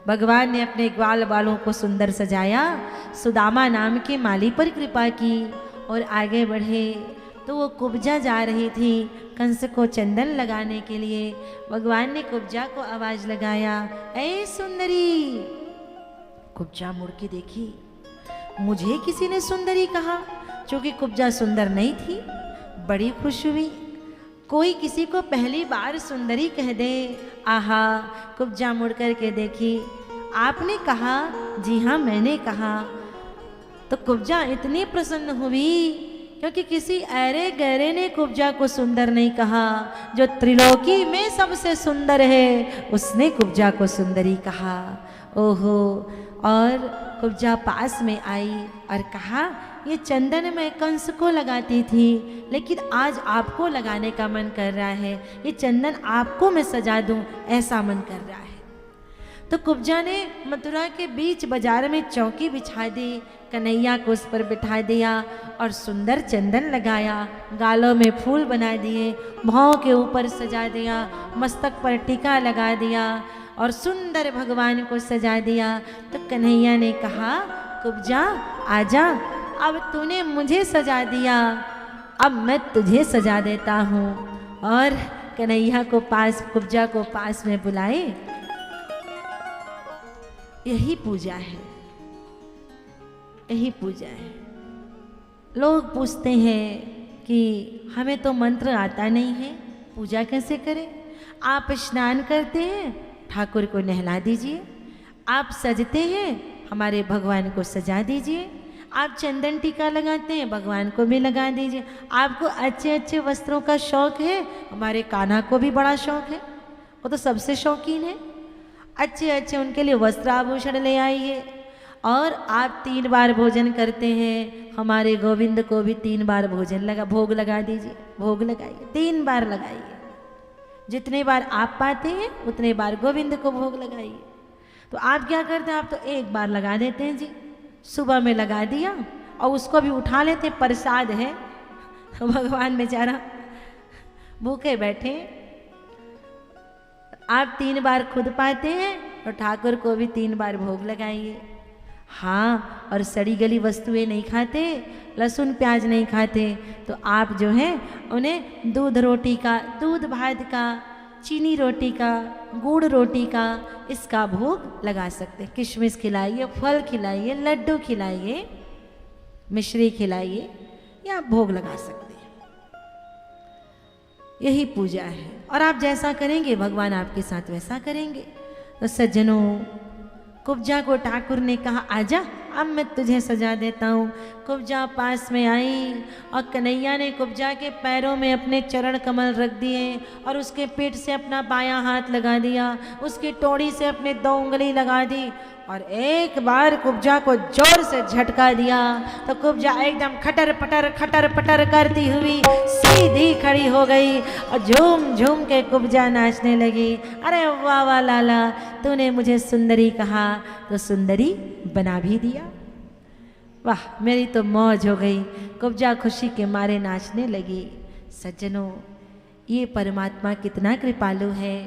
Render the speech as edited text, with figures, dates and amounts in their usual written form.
भगवान ने अपने ग्वाल बालों को सुंदर सजाया, सुदामा नाम के माली पर कृपा की और आगे बढ़े। तो वो कुब्जा जा रही थी कंस को चंदन लगाने के लिए। भगवान ने कुब्जा को आवाज लगाया, ऐ सुंदरी। कुब्जा मुड़ के देखी, मुझे किसी ने सुंदरी कहा, क्योंकि कुब्जा सुंदर नहीं थी। बड़ी खुश हुई, कोई किसी को पहली बार सुंदरी कह दे। आहा, कुब्जा मुड़ कर के देखी, आपने कहा? जी हाँ, मैंने कहा। तो कुब्जा इतनी प्रसन्न हुई क्योंकि किसी ऐरे गहरे ने कुब्जा को सुंदर नहीं कहा। जो त्रिलोकी में सबसे सुंदर है उसने कुब्जा को सुंदरी कहा। ओहो। और कुब्जा पास में आई और कहा, ये चंदन मैं कंस को लगाती थी, लेकिन आज आपको लगाने का मन कर रहा है। ये चंदन आपको मैं सजा दूं, ऐसा मन कर रहा है। तो कुब्जा ने मथुरा के बीच बाजार में चौकी बिछा दी, कन्हैया को उस पर बिठा दिया और सुंदर चंदन लगाया। गालों में फूल बना दिए, भौं के ऊपर सजा दिया, मस्तक पर टीका लगा दिया और सुंदर भगवान को सजा दिया। तो कन्हैया ने कहा, कुब्जा आजा, अब तूने मुझे सजा दिया, अब मैं तुझे सजा देता हूँ। और कन्हैया को पास, कुब्जा को पास में बुलाए। यही पूजा है, यही पूजा है। लोग पूछते हैं कि हमें तो मंत्र आता नहीं है, पूजा कैसे करें? आप स्नान करते हैं, ठाकुर को नहला दीजिए। आप सजते हैं, हमारे भगवान को सजा दीजिए। आप चंदन टीका लगाते हैं, भगवान को भी लगा दीजिए। आपको अच्छे अच्छे वस्त्रों का शौक है, हमारे कान्हा को भी बड़ा शौक है, वो तो सबसे शौकीन है। अच्छे अच्छे उनके लिए वस्त्र आभूषण ले आइए। और आप 3 बार भोजन करते हैं, हमारे गोविंद को भी 3 बार भोग लगा दीजिए। भोग लगाइए, 3 बार लगाइए। जितने बार आप पाते हैं उतने बार गोविंद को भोग लगाइए। तो आप क्या करते हैं? आप तो 1 बार लगा देते हैं जी, सुबह में लगा दिया और उसको भी उठा लेते, प्रसाद है। भगवान बेचारा भूखे बैठे। आप 3 बार खुद पाते हैं और ठाकुर को भी 3 बार भोग लगाइए। हाँ, और सड़ी गली वस्तुएं नहीं खाते, लहसुन प्याज नहीं खाते, तो आप जो है उन्हें दूध रोटी का, दूध भात का, चीनी रोटी का, गुड़ रोटी का, इसका भोग लगा सकते हैं। किशमिश खिलाइए, फल खिलाइए, लड्डू खिलाइए, मिश्री खिलाइए, या भोग लगा सकते हैं। यही पूजा है। और आप जैसा करेंगे भगवान आपके साथ वैसा करेंगे। तो सज्जनों, कुब्जा को ठाकुर ने कहा, आजा, अब मैं तुझे सजा देता हूँ। कुब्जा पास में आई और कन्हैया ने कुब्जा के पैरों में अपने चरण कमल रख दिए और उसके पीठ से अपना बायां हाथ लगा दिया, उसकी टोड़ी से अपने 2 उंगली लगा दी और एक बार कुब्जा को जोर से झटका दिया। तो कुब्जा एकदम खटर पटर करती हुई सीधी खड़ी हो गई और झूम झूम के कुब्जा नाचने लगी। अरे वाह वाह लाला, तूने मुझे सुंदरी कहा तो सुंदरी बना भी दिया। वाह, मेरी तो मौज हो गई। कुब्जा खुशी के मारे नाचने लगी। सज्जनों, ये परमात्मा कितना कृपालु है।